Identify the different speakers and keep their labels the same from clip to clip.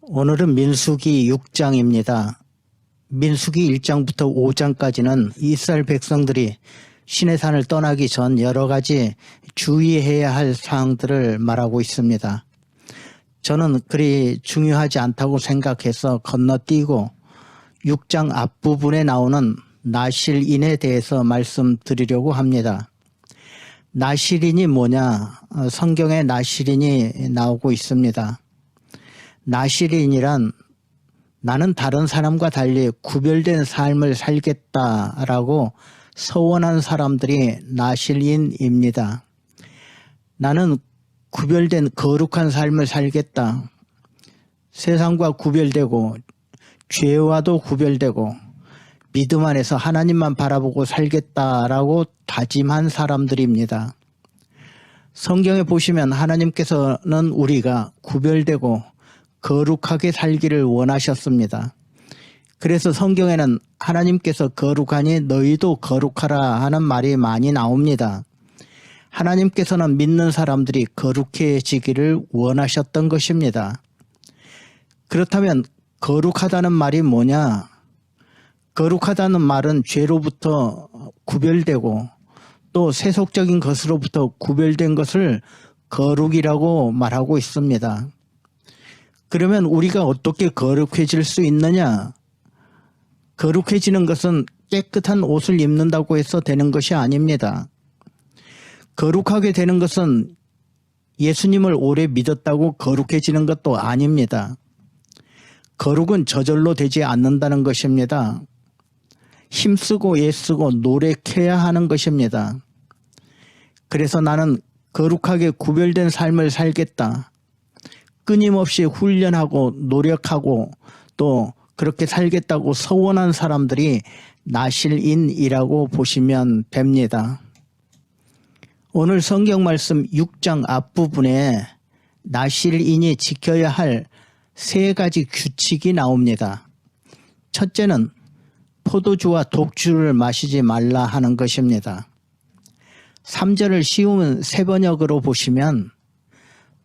Speaker 1: 오늘은 민수기 6장입니다. 민수기 1장부터 5장까지는 이스라엘 백성들이 시내산을 떠나기 전 여러 가지 주의해야 할 사항들을 말하고 있습니다. 저는 그리 중요하지 않다고 생각해서 건너뛰고 6장 앞부분에 나오는 나실인에 대해서 말씀드리려고 합니다. 나실인이 뭐냐? 성경에 나실인이 나오고 있습니다. 나실인이란 나는 다른 사람과 달리 구별된 삶을 살겠다라고 서원한 사람들이 나실인입니다. 나는 구별된 거룩한 삶을 살겠다. 세상과 구별되고 죄와도 구별되고 믿음 안에서 하나님만 바라보고 살겠다라고 다짐한 사람들입니다. 성경에 보시면 하나님께서는 우리가 구별되고 거룩하게 살기를 원하셨습니다. 그래서 성경에는 하나님께서 거룩하니 너희도 거룩하라 하는 말이 많이 나옵니다. 하나님께서는 믿는 사람들이 거룩해지기를 원하셨던 것입니다. 그렇다면 거룩하다는 말이 뭐냐? 거룩하다는 말은 죄로부터 구별되고 또 세속적인 것으로부터 구별된 것을 거룩이라고 말하고 있습니다. 그러면 우리가 어떻게 거룩해질 수 있느냐? 거룩해지는 것은 깨끗한 옷을 입는다고 해서 되는 것이 아닙니다. 거룩하게 되는 것은 예수님을 오래 믿었다고 거룩해지는 것도 아닙니다. 거룩은 저절로 되지 않는다는 것입니다. 힘쓰고 애쓰고 노력해야 하는 것입니다. 그래서 나는 거룩하게 구별된 삶을 살겠다. 끊임없이 훈련하고 노력하고 또 그렇게 살겠다고 서원한 사람들이 나실인이라고 보시면 됩니다. 오늘 성경 말씀 6장 앞부분에 나실인이 지켜야 할 세 가지 규칙이 나옵니다. 첫째는 포도주와 독주를 마시지 말라 하는 것입니다. 3절을 쉬운 세번역으로 보시면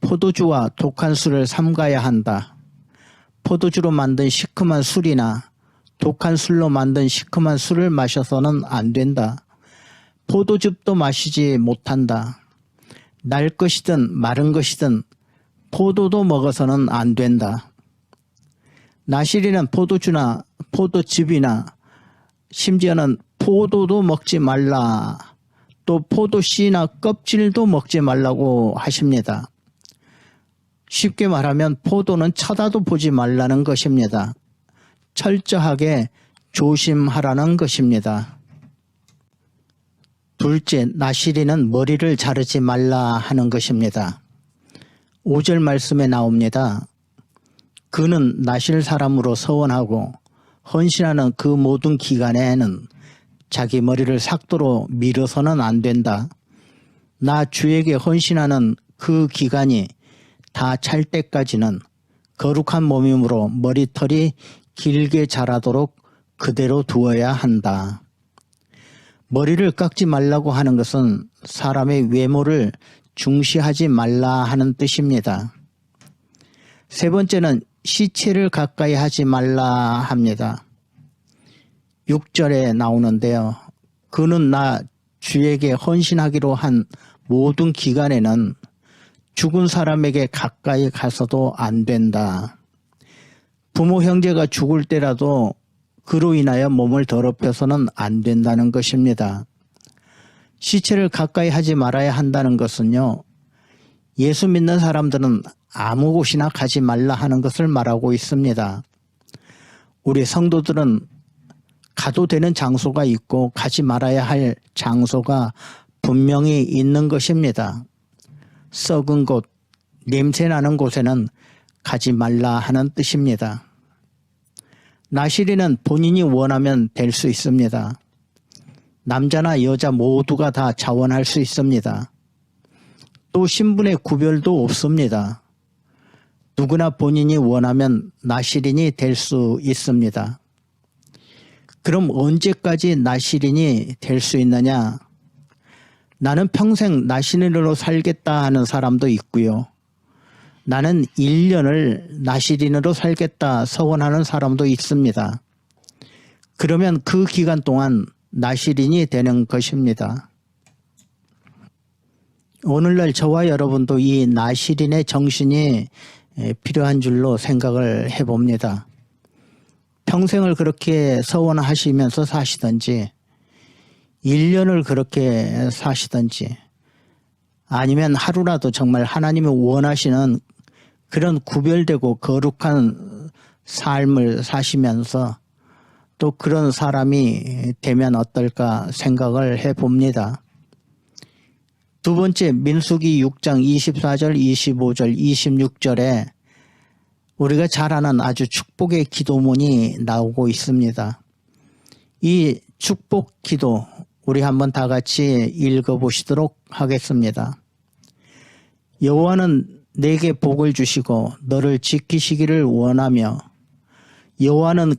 Speaker 1: 포도주와 독한 술을 삼가야 한다. 포도주로 만든 시큼한 술이나 독한 술로 만든 시큼한 술을 마셔서는 안 된다. 포도즙도 마시지 못한다. 날 것이든 마른 것이든 포도도 먹어서는 안 된다. 나실인은 포도주나 포도즙이나 심지어는 포도도 먹지 말라. 또 포도씨나 껍질도 먹지 말라고 하십니다. 쉽게 말하면 포도는 쳐다도 보지 말라는 것입니다. 철저하게 조심하라는 것입니다. 둘째, 나실인은 머리를 자르지 말라 하는 것입니다. 5절 말씀에 나옵니다. 그는 나실 사람으로 서원하고 헌신하는 그 모든 기간에는 자기 머리를 삭도로 밀어서는 안 된다. 나 주에게 헌신하는 그 기간이 다 찰 때까지는 거룩한 몸이므로 머리털이 길게 자라도록 그대로 두어야 한다. 머리를 깎지 말라고 하는 것은 사람의 외모를 중시하지 말라 하는 뜻입니다. 세 번째는 시체를 가까이 하지 말라 합니다. 6절에 나오는데요. 그는 나 주에게 헌신하기로 한 모든 기간에는 죽은 사람에게 가까이 가서도 안 된다. 부모 형제가 죽을 때라도 그로 인하여 몸을 더럽혀서는 안 된다는 것입니다. 시체를 가까이 하지 말아야 한다는 것은요. 예수 믿는 사람들은 아무 곳이나 가지 말라 하는 것을 말하고 있습니다. 우리 성도들은 가도 되는 장소가 있고 가지 말아야 할 장소가 분명히 있는 것입니다. 썩은 곳, 냄새나는 곳에는 가지 말라 하는 뜻입니다. 나실인은 본인이 원하면 될 수 있습니다. 남자나 여자 모두가 다 자원할 수 있습니다. 또 신분의 구별도 없습니다. 누구나 본인이 원하면 나실인이 될 수 있습니다. 그럼 언제까지 나실인이 될 수 있느냐? 나는 평생 나실인으로 살겠다 하는 사람도 있고요. 나는 1년을 나시린으로 살겠다 서원하는 사람도 있습니다. 그러면 그 기간 동안 나시린이 되는 것입니다. 오늘날 저와 여러분도 이 나시린의 정신이 필요한 줄로 생각을 해봅니다. 평생을 그렇게 서원하시면서 사시든지 1년을 그렇게 사시든지 아니면 하루라도 정말 하나님이 원하시는 그런 구별되고 거룩한 삶을 사시면서 또 그런 사람이 되면 어떨까 생각을 해봅니다. 두 번째, 민수기 6장 24절, 25절, 26절에 우리가 잘 아는 아주 축복의 기도문이 나오고 있습니다. 이 축복 기도 우리 한번 다 같이 읽어보시도록 하겠습니다. 여호와는 내게 복을 주시고 너를 지키시기를 원하며 여호와는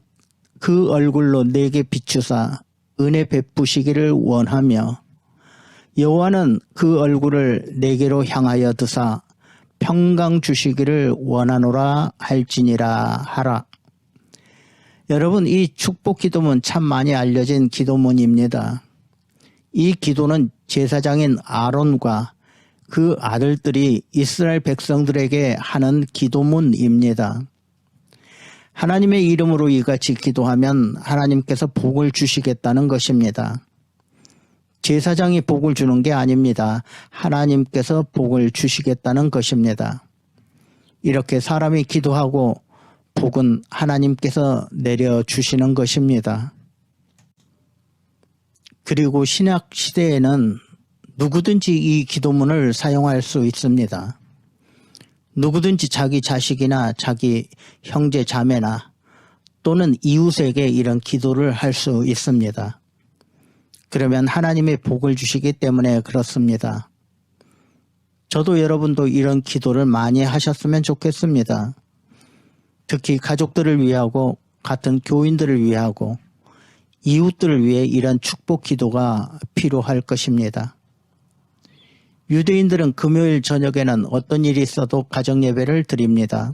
Speaker 1: 그 얼굴로 내게 비추사 은혜 베푸시기를 원하며 여호와는 그 얼굴을 내게로 향하여 드사 평강 주시기를 원하노라 할지니라 하라. 여러분, 이 축복 기도문 참 많이 알려진 기도문입니다. 이 기도는 제사장인 아론과 그 아들들이 이스라엘 백성들에게 하는 기도문입니다. 하나님의 이름으로 이같이 기도하면 하나님께서 복을 주시겠다는 것입니다. 제사장이 복을 주는 게 아닙니다. 하나님께서 복을 주시겠다는 것입니다. 이렇게 사람이 기도하고 복은 하나님께서 내려주시는 것입니다. 그리고 신약 시대에는 누구든지 이 기도문을 사용할 수 있습니다. 누구든지 자기 자식이나 자기 형제 자매나 또는 이웃에게 이런 기도를 할 수 있습니다. 그러면 하나님의 복을 주시기 때문에 그렇습니다. 저도 여러분도 이런 기도를 많이 하셨으면 좋겠습니다. 특히 가족들을 위하고 같은 교인들을 위하고 이웃들을 위해 이런 축복 기도가 필요할 것입니다. 유대인들은 금요일 저녁에는 어떤 일이 있어도 가정 예배를 드립니다.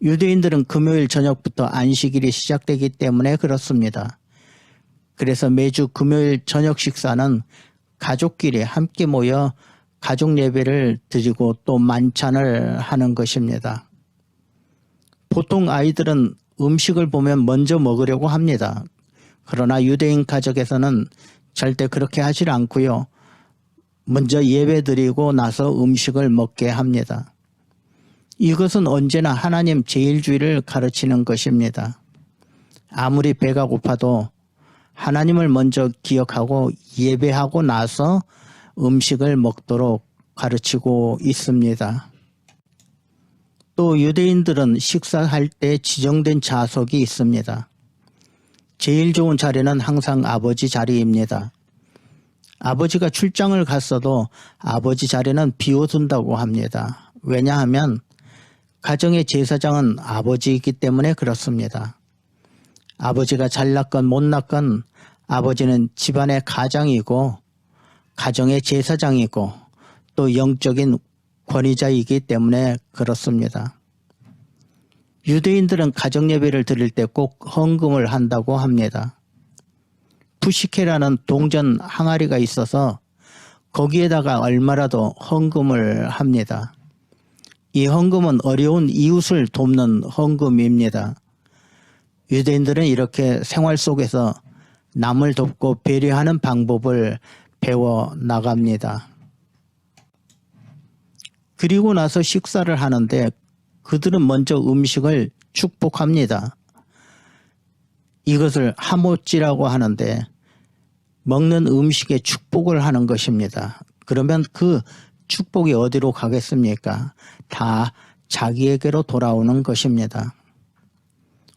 Speaker 1: 유대인들은 금요일 저녁부터 안식일이 시작되기 때문에 그렇습니다. 그래서 매주 금요일 저녁 식사는 가족끼리 함께 모여 가족 예배를 드리고 또 만찬을 하는 것입니다. 보통 아이들은 음식을 보면 먼저 먹으려고 합니다. 그러나 유대인 가족에서는 절대 그렇게 하질 않고요. 먼저 예배 드리고 나서 음식을 먹게 합니다. 이것은 언제나 하나님 제일주의를 가르치는 것입니다. 아무리 배가 고파도 하나님을 먼저 기억하고 예배하고 나서 음식을 먹도록 가르치고 있습니다. 또 유대인들은 식사할 때 지정된 좌석이 있습니다. 제일 좋은 자리는 항상 아버지 자리입니다. 아버지가 출장을 갔어도 아버지 자리는 비워둔다고 합니다. 왜냐하면 가정의 제사장은 아버지이기 때문에 그렇습니다. 아버지가 잘났건 못났건 아버지는 집안의 가장이고 가정의 제사장이고 또 영적인 권위자이기 때문에 그렇습니다. 유대인들은 가정 예배를 드릴 때 꼭 헌금을 한다고 합니다. 푸시케라는 동전 항아리가 있어서 거기에다가 얼마라도 헌금을 합니다. 이 헌금은 어려운 이웃을 돕는 헌금입니다. 유대인들은 이렇게 생활 속에서 남을 돕고 배려하는 방법을 배워 나갑니다. 그리고 나서 식사를 하는데 그들은 먼저 음식을 축복합니다. 이것을 하모찌라고 하는데 먹는 음식에 축복을 하는 것입니다. 그러면 그 축복이 어디로 가겠습니까? 다 자기에게로 돌아오는 것입니다.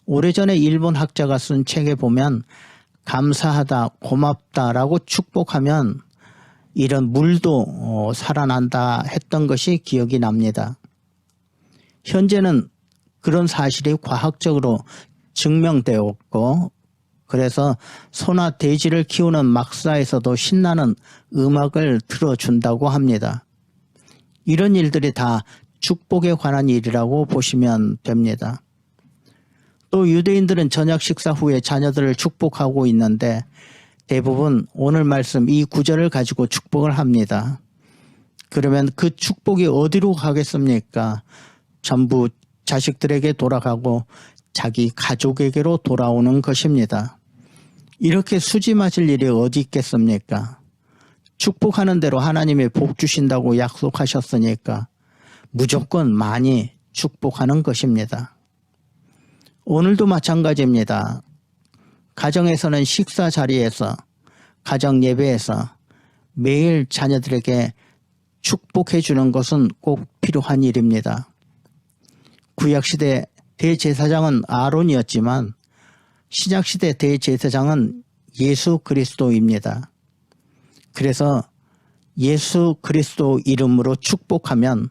Speaker 1: 오래전에 일본 학자가 쓴 책에 보면 감사하다, 고맙다라고 축복하면 이런 물도 살아난다 했던 것이 기억이 납니다. 현재는 그런 사실이 과학적으로 증명되었고 그래서 소나 돼지를 키우는 막사에서도 신나는 음악을 틀어준다고 합니다. 이런 일들이 다 축복에 관한 일이라고 보시면 됩니다. 또 유대인들은 저녁 식사 후에 자녀들을 축복하고 있는데 대부분 오늘 말씀 이 구절을 가지고 축복을 합니다. 그러면 그 축복이 어디로 가겠습니까? 전부 자식들에게 돌아가고 자기 가족에게로 돌아오는 것입니다. 이렇게 수지 맞을 일이 어디 있겠습니까? 축복하는 대로 하나님이 복 주신다고 약속하셨으니까 무조건 많이 축복하는 것입니다. 오늘도 마찬가지입니다. 가정에서는 식사 자리에서, 가정 예배에서 매일 자녀들에게 축복해 주는 것은 꼭 필요한 일입니다. 구약시대 대제사장은 아론이었지만 신약시대 대제사장은 예수 그리스도입니다. 그래서 예수 그리스도 이름으로 축복하면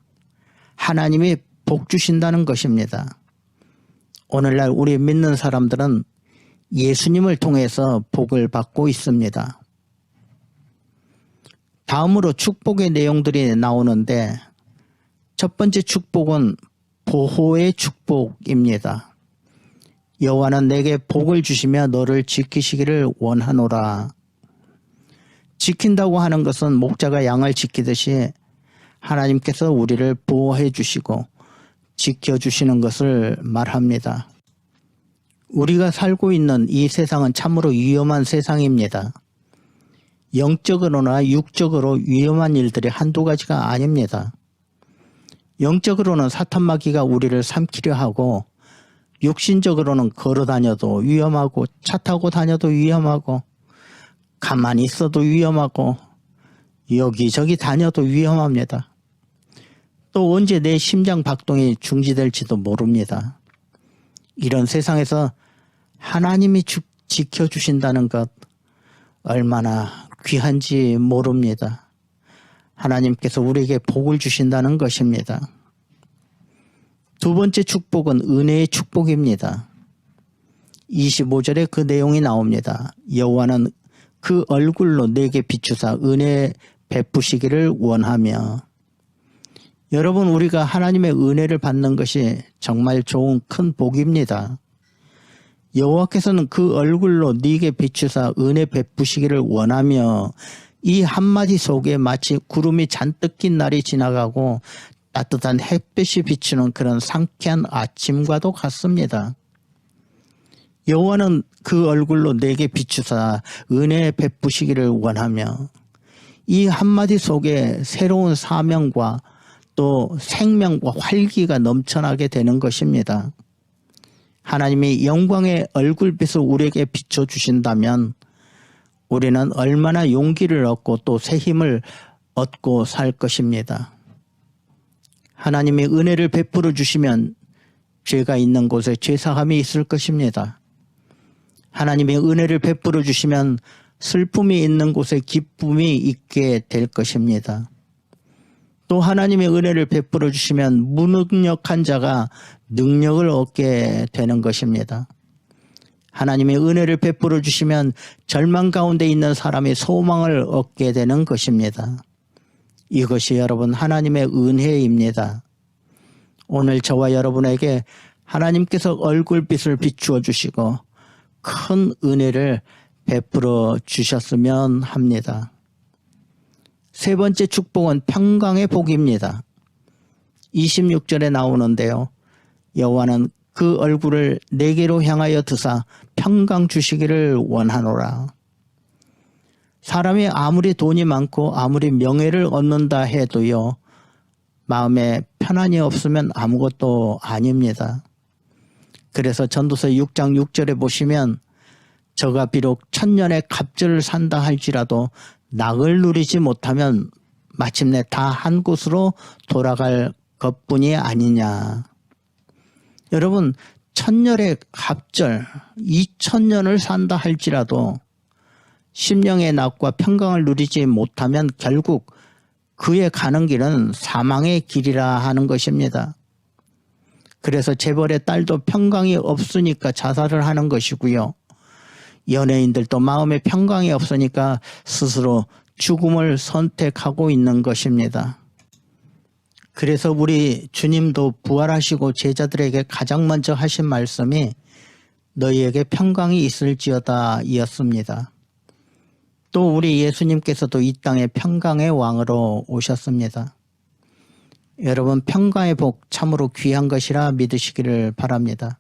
Speaker 1: 하나님이 복 주신다는 것입니다. 오늘날 우리 믿는 사람들은 예수님을 통해서 복을 받고 있습니다. 다음으로 축복의 내용들이 나오는데 첫 번째 축복은 보호의 축복입니다. 여호와는 내게 복을 주시며 너를 지키시기를 원하노라. 지킨다고 하는 것은 목자가 양을 지키듯이 하나님께서 우리를 보호해 주시고 지켜주시는 것을 말합니다. 우리가 살고 있는 이 세상은 참으로 위험한 세상입니다. 영적으로나 육적으로 위험한 일들이 한두 가지가 아닙니다. 영적으로는 사탄 마귀가 우리를 삼키려 하고 육신적으로는 걸어 다녀도 위험하고 차 타고 다녀도 위험하고 가만히 있어도 위험하고 여기저기 다녀도 위험합니다. 또 언제 내 심장 박동이 중지될지도 모릅니다. 이런 세상에서 하나님이 지켜주신다는 것 얼마나 귀한지 모릅니다. 하나님께서 우리에게 복을 주신다는 것입니다. 두 번째 축복은 은혜의 축복입니다. 25절에 그 내용이 나옵니다. 여호와는 그 얼굴로 내게 비추사 은혜 베푸시기를 원하며. 여러분, 우리가 하나님의 은혜를 받는 것이 정말 좋은 큰 복입니다. 여호와께서는 그 얼굴로 네게 비추사 은혜 베푸시기를 원하며, 이 한마디 속에 마치 구름이 잔뜩 낀 날이 지나가고 따뜻한 햇볕이 비추는 그런 상쾌한 아침과도 같습니다. 여호와는 그 얼굴로 내게 비추사 은혜 베푸시기를 원하며, 이 한마디 속에 새로운 사명과 또 생명과 활기가 넘쳐나게 되는 것입니다. 하나님이 영광의 얼굴빛을 우리에게 비춰주신다면 우리는 얼마나 용기를 얻고 또 새 힘을 얻고 살 것입니다. 하나님이 은혜를 베풀어 주시면 죄가 있는 곳에 죄사함이 있을 것입니다. 하나님이 은혜를 베풀어 주시면 슬픔이 있는 곳에 기쁨이 있게 될 것입니다. 또 하나님의 은혜를 베풀어 주시면 무능력한 자가 능력을 얻게 되는 것입니다. 하나님의 은혜를 베풀어 주시면 절망 가운데 있는 사람이 소망을 얻게 되는 것입니다. 이것이 여러분 하나님의 은혜입니다. 오늘 저와 여러분에게 하나님께서 얼굴빛을 비추어 주시고 큰 은혜를 베풀어 주셨으면 합니다. 세 번째 축복은 평강의 복입니다. 26절에 나오는데요. 여호와는 그 얼굴을 내게로 향하여 드사 평강 주시기를 원하노라. 사람이 아무리 돈이 많고 아무리 명예를 얻는다 해도요, 마음에 편안이 없으면 아무것도 아닙니다. 그래서 전도서 6장 6절에 보시면 저가 비록 천년의 갑절을 산다 할지라도 낙을 누리지 못하면 마침내 다 한 곳으로 돌아갈 것뿐이 아니냐. 여러분, 천년의 갑절 2000년을 산다 할지라도 심령의 낙과 평강을 누리지 못하면 결국 그의 가는 길은 사망의 길이라 하는 것입니다. 그래서 재벌의 딸도 평강이 없으니까 자살을 하는 것이고요. 연예인들도 마음에 평강이 없으니까 스스로 죽음을 선택하고 있는 것입니다. 그래서 우리 주님도 부활하시고 제자들에게 가장 먼저 하신 말씀이 너희에게 평강이 있을지어다 이었습니다. 또 우리 예수님께서도 이 땅에 평강의 왕으로 오셨습니다. 여러분, 평강의 복 참으로 귀한 것이라 믿으시기를 바랍니다.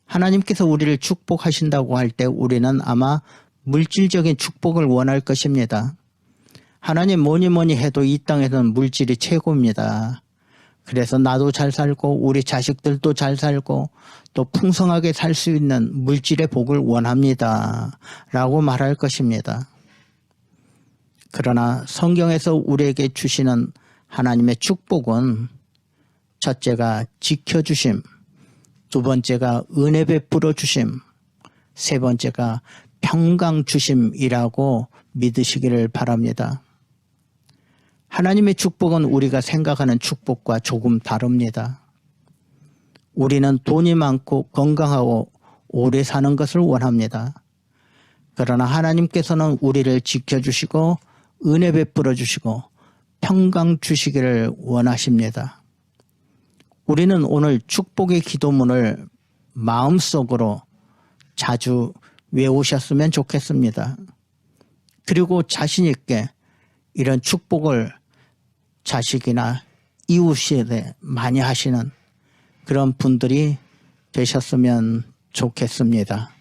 Speaker 1: 하나님께서 우리를 축복하신다고 할 때 우리는 아마 물질적인 축복을 원할 것입니다. 하나님 뭐니 해도 이 땅에서는 물질이 최고입니다. 그래서 나도 잘 살고 우리 자식들도 잘 살고 또 풍성하게 살 수 있는 물질의 복을 원합니다. 라고 말할 것입니다. 그러나 성경에서 우리에게 주시는 하나님의 축복은 첫째가 지켜주심, 두 번째가 은혜 베풀어 주심, 세 번째가 평강 주심이라고 믿으시기를 바랍니다. 하나님의 축복은 우리가 생각하는 축복과 조금 다릅니다. 우리는 돈이 많고 건강하고 오래 사는 것을 원합니다. 그러나 하나님께서는 우리를 지켜주시고 은혜 베풀어 주시고 평강 주시기를 원하십니다. 우리는 오늘 축복의 기도문을 마음속으로 자주 외우셨으면 좋겠습니다. 그리고 자신 있게 이런 축복을 자식이나 이웃에 많이 하시는 그런 분들이 되셨으면 좋겠습니다.